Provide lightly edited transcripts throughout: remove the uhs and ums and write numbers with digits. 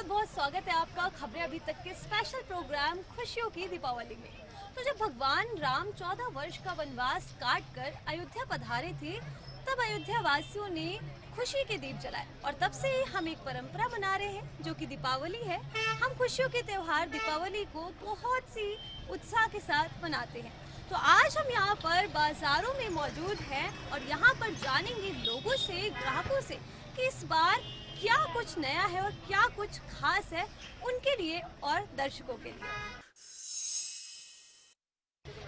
बहुत बहुत स्वागत है आपका खबरें अभी तक के स्पेशल प्रोग्राम खुशियों की दीपावली में। तो जब भगवान राम 14 वर्ष का वनवास काट कर अयोध्या पधारे थे, तब अयोध्या वासियों ने खुशी के दीप जलाए और तब से हम एक परंपरा मना रहे हैं जो कि दीपावली है। हम खुशियों के त्योहार दीपावली को बहुत सी उत्साह के साथ मनाते हैं। तो आज हम यहाँ पर बाजारों में मौजूद हैं और यहाँ पर जानेंगे लोगों से, ग्राहकों से कि इस बार क्या कुछ नया है और क्या कुछ खास है उनके लिए और दर्शकों के लिए।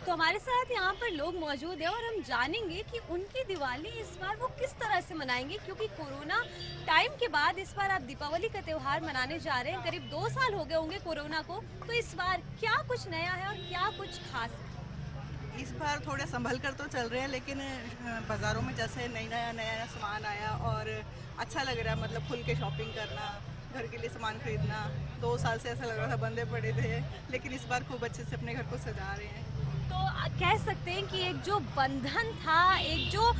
तो हमारे साथ यहाँ पर लोग मौजूद हैं और हम जानेंगे कि उनकी दिवाली इस बार वो किस तरह से मनाएंगे, क्योंकि कोरोना टाइम के बाद इस बार आप दीपावली का त्यौहार मनाने जा रहे हैं। करीब 2 साल हो गए होंगे कोरोना को, तो इस बार क्या कुछ नया है और क्या कुछ खास है? इस बार थोड़े संभल कर तो चल रहे हैं, लेकिन बाज़ारों में जैसे नया सामान आया और अच्छा लग रहा है। मतलब खुल के शॉपिंग करना, घर के लिए सामान खरीदना। 2 साल से ऐसा लग रहा था बंदे पड़े थे, लेकिन इस बार खूब अच्छे से अपने घर को सजा रहे हैं। तो कह सकते हैं कि एक जो बंधन था, एक जो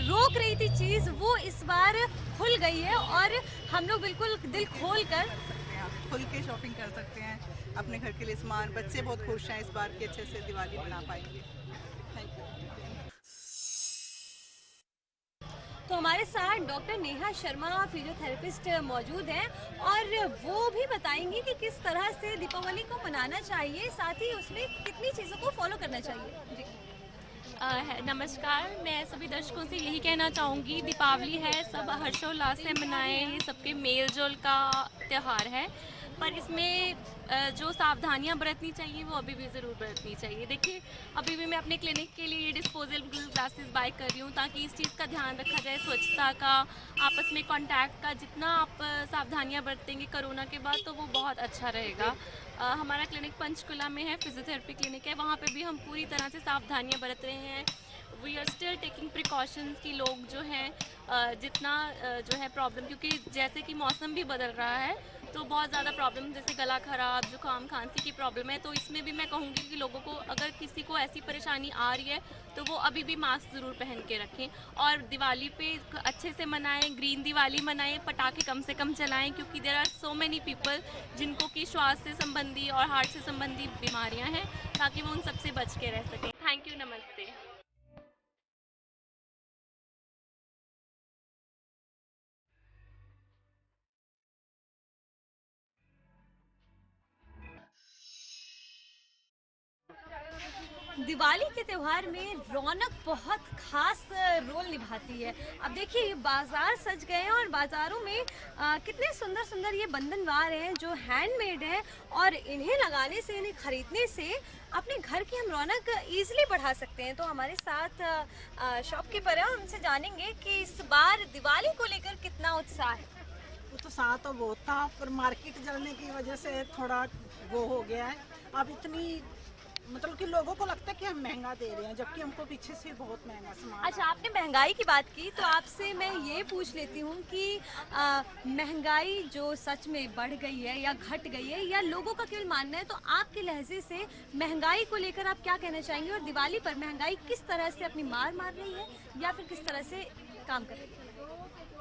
रोक रही थी चीज़, वो इस बार खुल गई है और हम लोग बिल्कुल दिल खोल कर खुल के शॉपिंग कर सकते हैं, अपने घर के लिए सामान। बच्चे बहुत खुश हैं इस बार की अच्छे से दिवाली मना पाएंगे। Thank you. तो हमारे साथ डॉक्टर नेहा शर्मा फिजियोथेरेपिस्ट मौजूद हैं और वो भी बताएंगी कि किस तरह से दीपावली को मनाना चाहिए, साथ ही उसमें कितनी चीज़ों को फॉलो करना चाहिए। जी नमस्कार, मैं सभी दर्शकों से यही कहना चाहूँगी, दीपावली है, सब हर्षोल्लास से मनाएं। ये सबके मेल जोल का त्यौहार है, पर इसमें जो सावधानियां बरतनी चाहिए वो अभी भी ज़रूर बरतनी चाहिए। देखिए, अभी भी मैं अपने क्लिनिक के लिए ये डिस्पोजेबल ग्लासेस बाय कर रही हूँ ताकि इस चीज़ का ध्यान रखा जाए, स्वच्छता का, आपस में कांटेक्ट का। जितना आप सावधानियां बरतेंगे कोरोना के बाद तो वो बहुत अच्छा रहेगा। हमारा क्लिनिक पंचकुला में है, फिजियोथेरेपी क्लिनिक है, वहाँ पे भी हम पूरी तरह से सावधानियां बरत रहे हैं। We are still taking precautions कि लोग जो हैं जितना जो है प्रॉब्लम, क्योंकि जैसे कि मौसम भी बदल रहा है तो बहुत ज़्यादा प्रॉब्लम, जैसे गला ख़राब, जुकाम, खांसी की प्रॉब्लम है। तो इसमें भी मैं कहूँगी कि लोगों को, अगर किसी को ऐसी परेशानी आ रही है तो वो अभी भी मास्क ज़रूर पहन के रखें और दिवाली पे अच्छे से मनाएं, ग्रीन दिवाली मनाएं, पटाखे कम से कम चलाएं, क्योंकि there are so many people जिनको कि श्वास से संबंधी और हार्ट से संबंधी बीमारियाँ हैं, ताकि वो उन सबसे बच के रह सकें। थैंक यू, नमस्ते। दिवाली के त्यौहार में रौनक बहुत खास रोल निभाती है। अब देखिए, बाजार सज गए हैं और बाज़ारों में कितने सुंदर सुंदर ये बंधनवार हैं जो हैंडमेड हैं और इन्हें लगाने से, इन्हें खरीदने से अपने घर की हम रौनक ईजिली बढ़ा सकते हैं। तो हमारे साथ शॉपकीपर है, उनसे जानेंगे कि इस बार दिवाली को लेकर कितना उत्साह है। उत्साह तो बहुत था, पर मार्केट जलने की वजह से थोड़ा वो हो गया है। अब इतनी मतलब कि लोगों को लगता है कि हम महंगा दे रहे हैं, जबकि हमको पीछे से बहुत महंगा सामान। अच्छा, आपने महंगाई की बात की तो आपसे मैं ये पूछ लेती हूँ कि महंगाई जो सच में बढ़ गई है या घट गई है, या लोगों का केवल मानना है, तो आपके लहजे से महंगाई को लेकर आप क्या कहना चाहेंगे और दिवाली पर महंगाई किस तरह से अपनी मार मार रही है या फिर किस तरह से काम कर रही है?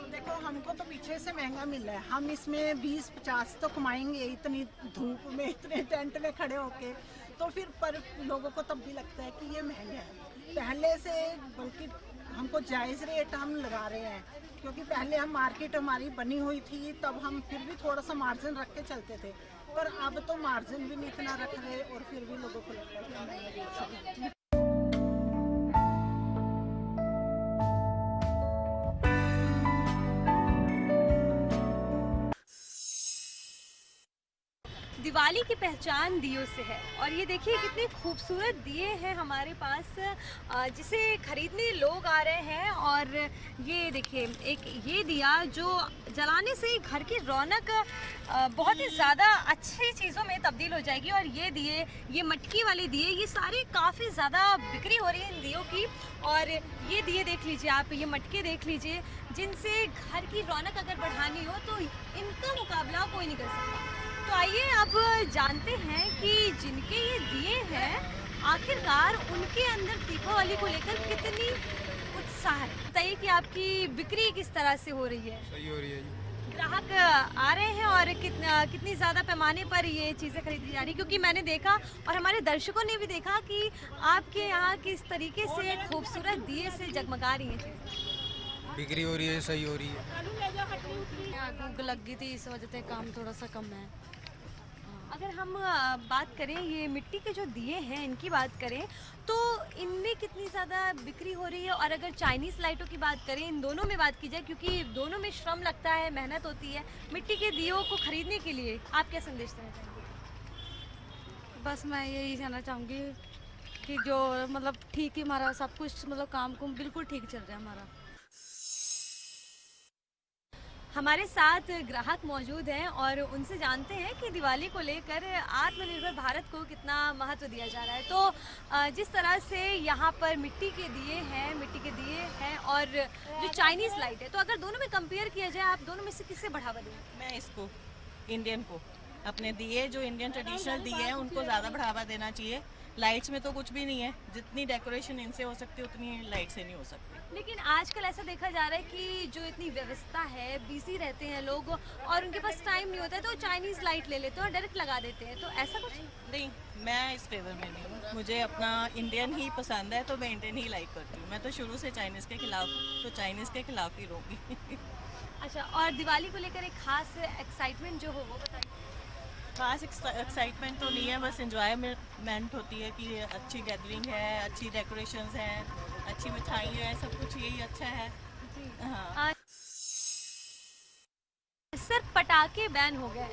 देखो, हमको तो पीछे से महंगा मिल रहा है, हम इसमें 20-50 तो कमाएंगे इतनी धूप में, इतने टेंट में खड़े होके, तो फिर पर लोगों को तब भी लगता है कि ये महंगा है पहले से, बल्कि हमको जायज़ रेट हम लगा रहे हैं, क्योंकि पहले हम मार्केट हमारी बनी हुई थी, तब हम फिर भी थोड़ा सा मार्जिन रख के चलते थे, पर अब तो मार्जिन भी नहीं इतना रख रहे और फिर भी लोगों को लगता है कि हम महंगा बेच रहे हैं। दिवाली की पहचान दियों से है और ये देखिए कितने खूबसूरत दिए हैं हमारे पास, जिसे खरीदने लोग आ रहे हैं। और ये देखिए, एक ये दिया जो जलाने से घर की रौनक बहुत ही ज़्यादा अच्छी चीज़ों में तब्दील हो जाएगी। और ये दिए, ये मटकी वाले दिए, ये सारे काफ़ी ज़्यादा बिक्री हो रही है इन दियों की। और ये दिए देख लीजिए आप, ये मटके देख लीजिए, जिनसे घर की रौनक अगर बढ़ानी हो तो इनका मुकाबला कोई नहीं कर सकता। तो आइए अब जानते हैं कि जिनके ये दिए हैं, आखिरकार उनके अंदर दीपावली को लेकर कितनी उत्साह है। बताइए कि आपकी बिक्री किस तरह से हो रही है? सही हो रही है जी। ग्राहक आ रहे हैं और कितनी ज़्यादा पैमाने पर ये चीज़ें खरीदी जा रही, क्योंकि मैंने देखा और हमारे दर्शकों ने भी देखा कि आपके यहाँ किस तरीके से खूबसूरत दिए से जगमगा रही हैं चीज़ें। बिक्री हो रही है, सही हो रही है। आग लग गई थी, इस वजह से काम थोड़ा सा कम है। अगर हम बात करें ये मिट्टी के जो दिए हैं इनकी बात करें तो इनमें कितनी ज़्यादा बिक्री हो रही है, और अगर चाइनीज़ लाइटों की बात करें, इन दोनों में बात की जाए, क्योंकि दोनों में श्रम लगता है, मेहनत होती है, मिट्टी के दियों को खरीदने के लिए आप क्या संदेश देना चाहेंगे? बस मैं यही कहना चाहूँगी कि जो मतलब ठीक ही हमारा सब कुछ मतलब काम कुम बिल्कुल ठीक चल रहा है हमारा। हमारे साथ ग्राहक मौजूद हैं और उनसे जानते हैं कि दिवाली को लेकर आत्मनिर्भर भारत को कितना महत्व दिया जा रहा है। तो जिस तरह से यहाँ पर मिट्टी के दिए हैं और जो चाइनीज़ लाइट है, तो अगर दोनों में कंपेयर किया जाए, आप दोनों में से किससे बढ़ावा देंगे? मैं इसको इंडियन को, अपने दिए जो इंडियन ट्रेडिशनल दिए हैं उनको ज़्यादा बढ़ावा देना चाहिए। लाइट्स में तो कुछ भी नहीं है, जितनी डेकोरेशन इनसे हो सकती है उतनी लाइट से नहीं हो सकती। लेकिन आजकल ऐसा देखा जा रहा है कि जो इतनी व्यवस्था है, बिजी रहते हैं लोग और उनके पास टाइम नहीं होता है, तो चाइनीज़ लाइट ले लेते हैं और डायरेक्ट लगा देते हैं, तो ऐसा कुछ नहीं, मैं इस फेवर में नहीं हूँ। मुझे अपना इंडियन ही पसंद है, तो मैं इंडियन ही लाइक करती हूँ। मैं तो शुरू से चाइनीज़ के खिलाफ हूँ, तो चाइनीज़ के खिलाफ ही रहूँगी। अच्छा, और दिवाली को लेकर एक खास एक्साइटमेंट जो हो वो बताइए। खास एक्साइटमेंट तो नहीं है, बस इंजॉयमेंट होती है कि अच्छी गैदरिंग है, अच्छी डेकोरेशंस हैं, अच्छी मिठाई है, सब कुछ यही अच्छा है। हाँ। सर, पटाखे बैन हो गए,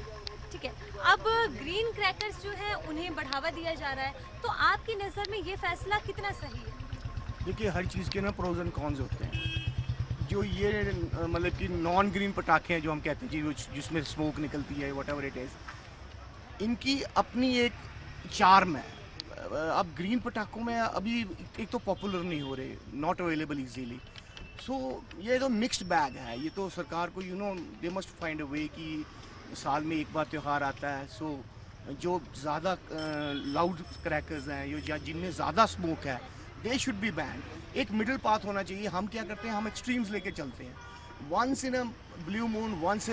ठीक है, अब ग्रीन क्रैकर्स जो है उन्हें बढ़ावा दिया जा रहा है, तो आपकी नज़र में ये फैसला कितना सही है? देखिए, हर चीज़ के ना प्रोज एंड कॉन्स होते हैं। जो ये मतलब कि नॉन ग्रीन पटाखे हैं जो हम कहते हैं जी, जिसमें स्मोक निकलती है, वट एवर इट इज़, इनकी अपनी एक चार्म है। अब ग्रीन पटाखों में अभी एक तो पॉपुलर नहीं हो रहे, नॉट अवेलेबल इजीली, सो ये तो मिक्स्ड बैग है। ये तो सरकार को दे मस्ट फाइंड अ वे कि साल में एक बार त्यौहार आता है, सो जो ज़्यादा लाउड क्रैकर्स हैं या जिनमें ज़्यादा स्मोक है, दे शुड बी बैन। एक मिडिल पाथ होना चाहिए। हम क्या करते हैं, हम एक्सट्रीम्स लेके चलते हैं। Once in a blue moon, once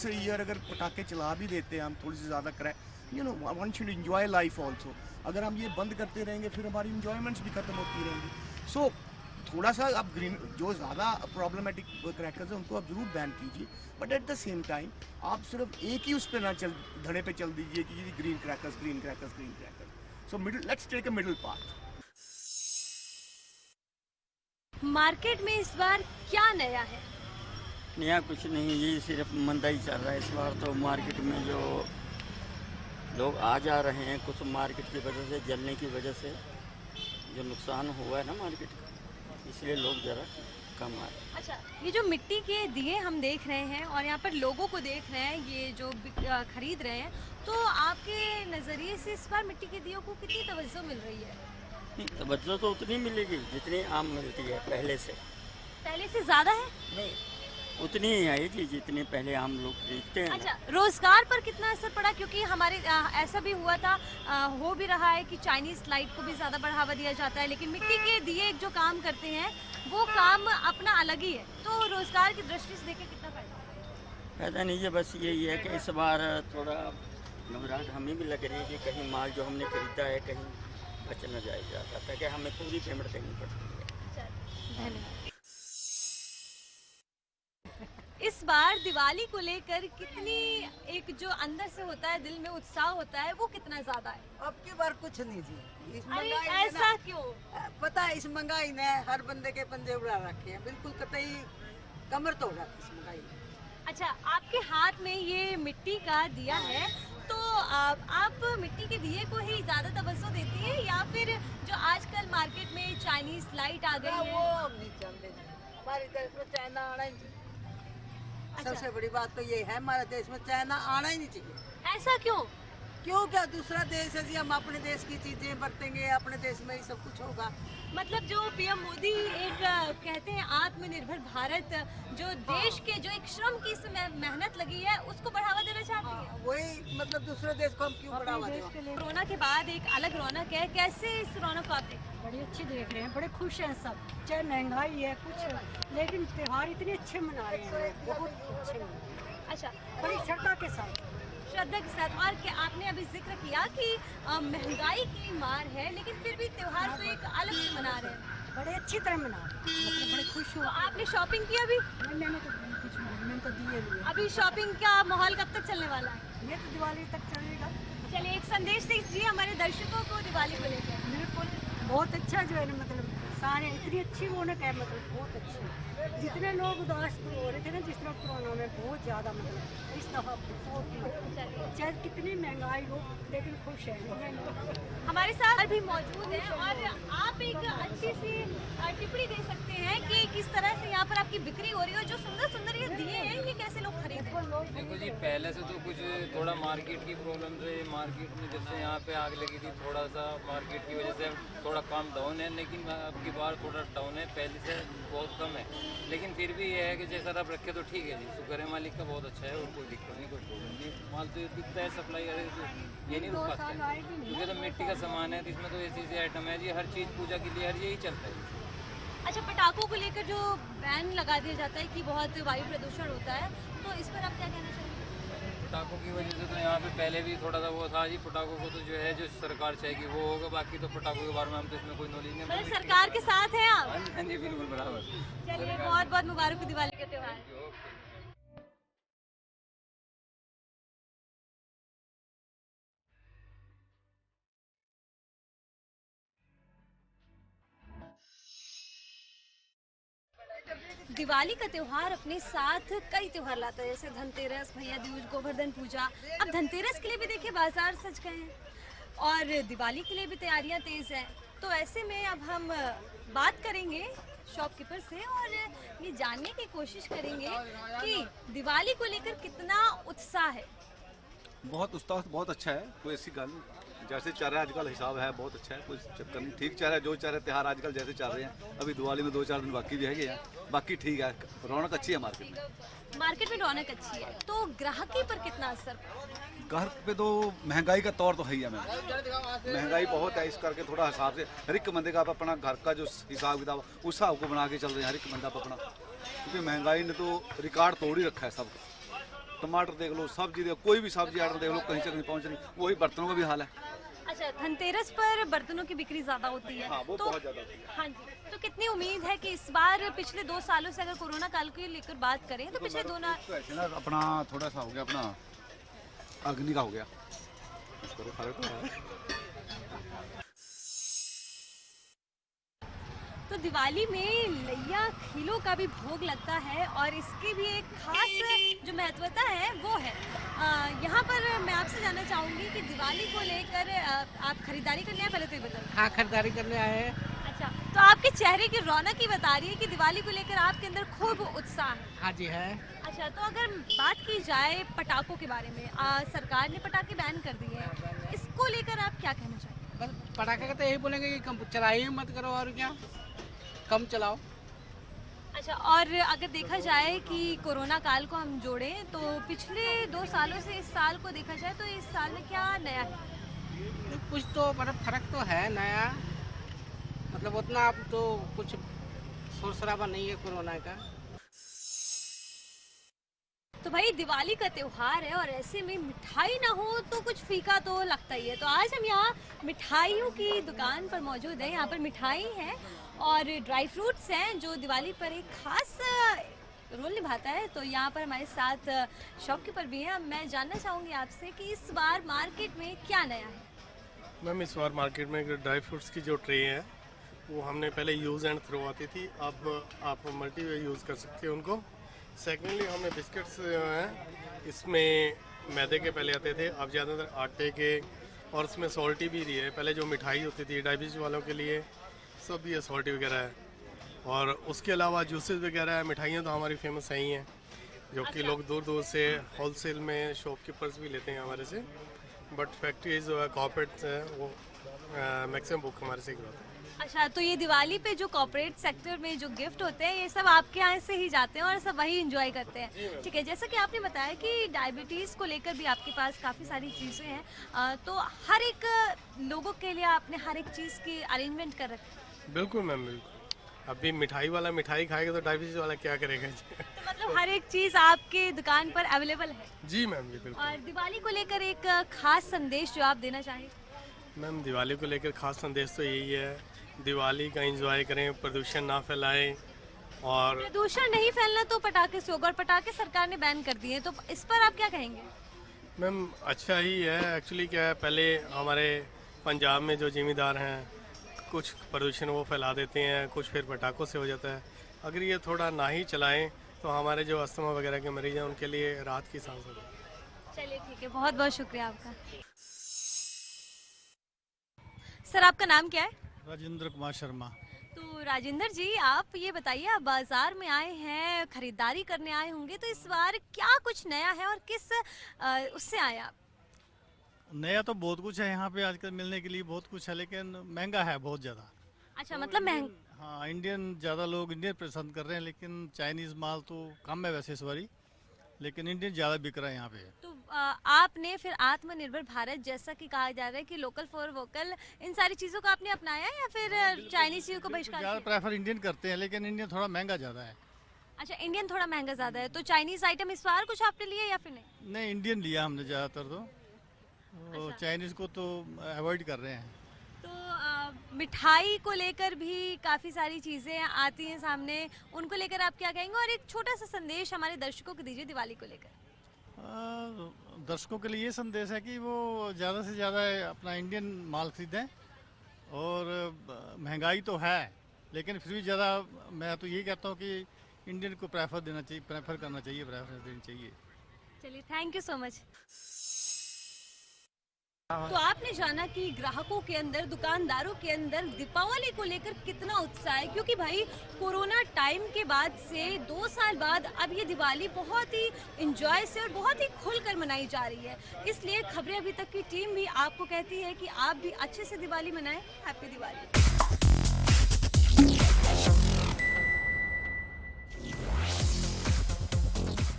a year अगर पटाखे चला भी देते हैं हम, थोड़ी सी ज़्यादा crack, one should enjoy life also. अगर हम ये बंद करते रहेंगे फिर हमारी इंजॉयमेंट्स भी खत्म होती रहेंगी। सो थोड़ा सा आप ग्रीन, जो ज़्यादा प्रॉब्लमेटिक क्रैकर्स हैं उनको आप ज़रूर बैन कीजिए, but at the same time आप सिर्फ एक ही उस पर ना धड़े पे चल दीजिए कि ये green crackers. So let's take a middle path. Market में इस बार क्या नया है? नया कुछ नहीं, ये सिर्फ मंदा ही चल रहा है इस बार तो। मार्केट में जो लोग आ जा रहे हैं, कुछ मार्केट की वजह से, जलने की वजह से जो नुकसान हुआ है ना मार्केट का, इसलिए लोग ज़रा कम आ रहे हैं। अच्छा, ये जो मिट्टी के दिए हम देख रहे हैं और यहाँ पर लोगों को देख रहे हैं, ये जो खरीद रहे हैं, तो आपके नज़रिए से इस बार मिट्टी के दियों को कितनी तवज्जो मिल रही है? तवज्जो तो उतनी मिलेगी जितनी आम मिलती है पहले से। पहले से ज़्यादा है? नहीं, उतनी ही है ये चीज़ जितनी पहले आम लोग खरीदते हैं। अच्छा, रोजगार पर कितना असर पड़ा? क्योंकि हमारे ऐसा भी हुआ था, हो भी रहा है कि चाइनीज़ लाइट को भी ज़्यादा बढ़ावा दिया जाता है, लेकिन मिट्टी के दिए जो काम करते हैं वो काम अपना अलग ही है, तो रोजगार की दृष्टि से देखें कितना फायदा? फायदा नहीं है, बस यही है कि इस बार थोड़ा घबराहट हमें भी लग रही है कि कहीं माल जो हमने खरीदा है कहीं बच न जाए जाता, ताकि हमें पूरी पेमेंट देनी पड़ती है। धन्यवाद। इस बार दिवाली को लेकर कितनी एक जो अंदर से होता है, दिल में उत्साह होता है, वो कितना ज्यादा है? अब की बार कुछ नहीं जी। इस अरे महंगाई ने ऐसा क्यों? पता है, इस महंगाई ने हर बंदे के पंजे उड़ा रखे हैं, बिल्कुल कतई कमर तोड़ रखी इस महंगाई ने। अच्छा, आपके हाथ में ये मिट्टी का दिया है, तो आप मिट्टी के दिए को ही ज्यादा तवज्जो देती है या फिर जो आजकल मार्केट में चाइनीज लाइट आ गई है? वो हम नहीं चाहते जी। हमारे देश में चाइना आना ही नहीं। सबसे बड़ी बात तो ये है, हमारे देश में चाइना आना ही नहीं चाहिए। ऐसा क्यों? क्यों, क्या दूसरा देश है जी, हम अपने देश की चीजें बरतेंगे, अपने देश में ही सब कुछ होगा। मतलब जो पीएम मोदी एक कहते हैं आत्मनिर्भर भारत, जो देश के जो एक श्रम की इसमें मेहनत लगी है उसको बढ़ावा देना चाहती है। वही मतलब दूसरे देश को हम क्यों बढ़ावा दें? कोरोना के बाद एक अलग रौनक है, कैसे इस रौनक को आप देखते हैं? बड़ी अच्छी देख रहे हैं, बड़े खुश हैं सब, चाहे महंगाई है कुछ, लेकिन त्योहार इतने अच्छे मना रहे हैं, बहुत अच्छे मना रहे हैं। अच्छा, बड़ी श्रद्धा के साथ। श्रद्धा के साथ। और क्या आपने अभी जिक्र किया कि महंगाई की मार है, लेकिन फिर भी त्योहार तो एक अलग से मना रहे हैं। बड़े अच्छी तरह मना रहे हैं, मतलब बड़े खुश तो हो। आपने शॉपिंग की अभी? मैंने तो कुछ नहीं, मैंने तो दिए लिए। अभी शॉपिंग का माहौल कब तक चलने वाला है? ये तो दिवाली तक चलेगा। चलिए, एक संदेश दीजिए हमारे दर्शकों को दिवाली को लेकर। बिल्कुल बहुत अच्छा जो है ना, मतलब सारे इतनी अच्छी रौनक है, मतलब बहुत अच्छी। जितने लोग उदास हो रहे थे ना जिस तरह कोरोना में, बहुत ज़्यादा मतलब इस दफ़ा चाहे कितनी महंगाई हो लेकिन खुश है। हमारे साथ भी मौजूद है और आप एक अच्छी सी टिप्पणी दे सकते हैं कि किस तरह से यहाँ पर आपकी बिक्री हो रही है। जो सुंदर सुंदर ये दिए हैं, ये कैसे लोग खरीदते हैं? देखो जी, पहले से तो कुछ थोड़ा मार्केट की प्रॉब्लम से, मार्केट में जब से यहाँ पे आग लगी थी, थोड़ा सा मार्केट की वजह से थोड़ा काम डाउन है, लेकिन अब की बार थोड़ा डाउन है, पहले से बहुत कम है। लेकिन फिर भी ये है कि जैसा आप रखे तो ठीक है जी, शुक्र है मालिक का, बहुत अच्छा है और कोई दिक्कत नहीं, कोई प्रॉब्लम नहीं। माल तो दिखता है, सप्लाई ये नहीं रुक पाता है, क्योंकि तो मिट्टी का सामान है, तो इसमें तो ऐसी आइटम है जी, हर चीज़ पूजा के लिए हर यही चलता है। अच्छा, पटाखों को लेकर जो बैन लगा दिया जाता है कि बहुत वायु प्रदूषण होता है, तो इस पर आप क्या कहना चाहेंगे? पटाखों की वजह से तो यहाँ पे पहले भी थोड़ा सा वो था जी, पटाखों को तो जो है जो सरकार चाहेगी वो होगा, बाकी तो पटाखों के बारे में हम तो इसमें कोई नॉलेज नहीं। मतलब सरकार के साथ हैं आप? हाँ जी, बिल्कुल बराबर। चलिए, बहुत बहुत मुबारक हो दिवाली का त्योहार। दिवाली का त्योहार अपने साथ कई त्योहार लाता है, जैसे धनतेरस, भैया दूज, गोवर्धन पूजा। अब धनतेरस के लिए भी देखिए बाजार सज गए हैं और दिवाली के लिए भी तैयारियां तेज हैं। तो ऐसे में अब हम बात करेंगे शॉपकीपर से और ये जानने की कोशिश करेंगे कि दिवाली को लेकर कितना उत्साह है। बहुत उत्साह, बहुत अच्छा है, कोई ऐसी गल जैसे चल रहा है आजकल हिसाब है, बहुत अच्छा है, कोई चक्कर नहीं, ठीक चल रहा है। जो चल रहा है त्यौहार आजकल जैसे चल रहे हैं, अभी दिवाली में 2-4 दिन बाकी भी है, बाकी ठीक है, रौनक अच्छी है मार्केट में। मार्केट में रौनक अच्छी है, तो ग्राहकी पर कितना असर? घर पे तो महंगाई का तौर तो है ही है मैम, महंगाई बहुत है, इस करके थोड़ा हिसाब से हर एक बंदे का अपना घर का जो हिसाब किताब उस हिसाब को बना के चल रहे हैं हर एक बंदा अपना, क्योंकि महंगाई ने तो रिकॉर्ड तोड़ ही रखा है सब। टमाटर देख लो, सब्जी देख, कोई भी सब्जी आर्डर देख लो, कहीं तक नहीं पहुँच रही, वही बर्तनों का भी हाल है। अच्छा, धनतेरस पर बर्तनों की बिक्री ज्यादा होती है। हाँ, वो तो बहुत ज़्यादा होती है। हाँ जी, तो कितनी उम्मीद है कि इस बार पिछले 2 सालों से अगर कोरोना काल को लेकर बात करें तो पिछले 2 तो ऐसे ना अपना थोड़ा सा हो गया, अपना अग्नि का हो गया, उसको फर्क तो है। तो दिवाली में लैया खीलों का भी भोग लगता है और इसकी भी एक खास जो महत्वता है वो है। यहाँ पर मैं आपसे जानना चाहूँगी कि दिवाली को लेकर आप खरीदारी करने आए, पहले तो ये बताइए। हाँ, खरीदारी करने आए हैं। अच्छा, तो आपके चेहरे की रौनक ही बता रही है कि दिवाली को लेकर आपके अंदर खूब उत्साह है। हाँ जी है। अच्छा, तो अगर बात की जाए पटाखों के बारे में, सरकार ने पटाखे बैन कर दिए हैं, इसको लेकर आप क्या कहना चाहेंगे? बस पटाखे का तो यही बोलेंगे कि कम चलाइए मत करो, और क्या कम चलाओ। अच्छा, और अगर देखा जाए कि कोरोना काल को हम जोड़ें तो पिछले 2 सालों से इस साल को देखा जाए तो इस साल में क्या नया है? कुछ तो मतलब फर्क तो है नया, मतलब उतना आप तो कुछ शोर शराबा नहीं है कोरोना का। तो भाई दिवाली का त्योहार है और ऐसे में मिठाई ना हो तो कुछ फीका तो लगता ही है। तो आज हम यहाँ मिठाइयों की दुकान पर मौजूद हैं। यहाँ पर मिठाई है और ड्राई फ्रूट्स हैं जो दिवाली पर एक खास रोल निभाता है। तो यहाँ पर हमारे साथ शॉपकीपर भी हैं। मैं जानना चाहूँगी आपसे कि इस बार मार्केट में क्या नया है? मैम, इस बार मार्केट में ड्राई फ्रूट्स की जो ट्रे है वो हमने पहले यूज़ एंड थ्रो आती थी, अब आप मल्टी वे यूज़ कर सकते हैं उनको। सेकेंडली हमने बिस्किट्स हैं, इसमें मैदे के पहले आते थे, अब ज़्यादातर आटे के, और इसमें सॉल्टी भी रही है। पहले जो मिठाई होती थी डायबिटीज़ वालों के लिए सब ये सॉल्टी वगैरह है, और उसके अलावा जूसेस वगैरह है। मिठाइयाँ तो हमारी फेमस है ही हैं, जो कि लोग दूर दूर से होलसेल में शॉपकीपर्स भी लेते हैं हमारे से, बट फैक्ट्रीज जो है कॉर्पोरेट्स है वो मैक्सिमम बुक हमारे से करवाते हैं। अच्छा, तो ये दिवाली पे जो कॉर्पोरेट सेक्टर में जो गिफ्ट होते हैं ये सब आपके यहाँ से ही जाते हैं और सब वही एंजॉय करते हैं। ठीक है, जैसा कि आपने बताया कि डायबिटीज़ को लेकर भी आपके पास काफ़ी सारी चीज़ें हैं, तो हर एक लोगों के लिए आपने हर एक चीज़ की अरेंजमेंट कर रखी है? बिल्कुल मैम, बिल्कुल। अभी मिठाई वाला मिठाई खाएगा तो डायबिटीज़ वाला क्या करेगा? तो मतलब हर एक चीज़ आपके दुकान पर अवेलेबल है। जी मैम, जी बिल्कुल। और दिवाली को लेकर एक खास संदेश जो आप देना चाहें। मैम दिवाली को लेकर खास संदेश तो यही है, दिवाली का एंजॉय करें, प्रदूषण ना फैलाएं। और प्रदूषण नहीं फैलना तो पटाखे से होगा, और पटाखे सरकार ने बैन कर दिए, तो इस पर आप क्या कहेंगे? मैम अच्छा ही है। एक्चुअली क्या है, पहले हमारे पंजाब में जो जिम्मेदार हैं कुछ प्रदूषण वो फैला देते हैं, कुछ फिर पटाखों से हो जाता है। अगर ये थोड़ा ना ही चलाएं तो हमारे जो अस्थमा वगैरह के मरीज हैं उनके लिए राहत की सांस होगी। चलिए ठीक है, बहुत बहुत शुक्रिया आपका। सर आपका नाम क्या है? राजेंद्र कुमार शर्मा। तो राजेंद्र जी, आप ये बताइए, आप बाजार में आए हैं, खरीदारी करने आए होंगे, तो इस बार क्या कुछ नया है और किस उससे आए आप? नया तो बहुत कुछ है यहाँ पे आजकल मिलने के लिए, बहुत कुछ है, लेकिन महंगा है बहुत ज़्यादा। अच्छा, मतलब महंगा। हाँ, इंडियन ज़्यादा लोग इंडियन पसंद कर रहे हैं, लेकिन चाइनीज़ माल तो कम है वैसे इस बारी, लेकिन इंडियन ज़्यादा बिक रहा है यहाँ पे। तो आपने फिर आत्मनिर्भर भारत जैसा कि कहा जा रहा है कि लोकल फॉर वोकल, इन सारी चीज़ों को आपने अपनाया या फिर चाइनीज चीज़ों को बहिष्कार ज़्यादा किया? प्रेफर इंडियन करते हैं, लेकिन इंडियन थोड़ा महंगा ज़्यादा है। अच्छा, इंडियन थोड़ा महंगा ज़्यादा है, तो चाइनीज़ आइटम इस बार कुछ आपने लिए या फिर नहीं? नहीं, इंडियन लिया हमने ज़्यादातर तो, चाइनीज़ को तो अवॉइड कर रहे हैं। तो मिठाई को लेकर भी काफ़ी सारी चीज़ें आती हैं सामने, उनको लेकर आप क्या कहेंगे? और एक छोटा सा संदेश हमारे दर्शकों को दीजिए दिवाली को लेकर। दर्शकों के लिए ये संदेश है कि वो ज़्यादा से ज़्यादा अपना इंडियन माल खरीदें, और महंगाई तो है लेकिन फिर भी ज़्यादा मैं तो यही कहता हूँ कि इंडियन को प्रेफर करना चाहिए, प्रेफरेंस देनी चाहिए। चलिए, थैंक यू सो मच। तो आपने जाना कि ग्राहकों के अंदर, दुकानदारों के अंदर दीपावली को लेकर कितना उत्साह है, क्योंकि भाई कोरोना टाइम के बाद से 2 साल बाद अब ये दिवाली बहुत ही एंजॉय से और बहुत ही खुलकर मनाई जा रही है। इसलिए खबरें अभी तक की टीम भी आपको कहती है कि आप भी अच्छे से दिवाली मनाएं। हैप्पी दिवाली।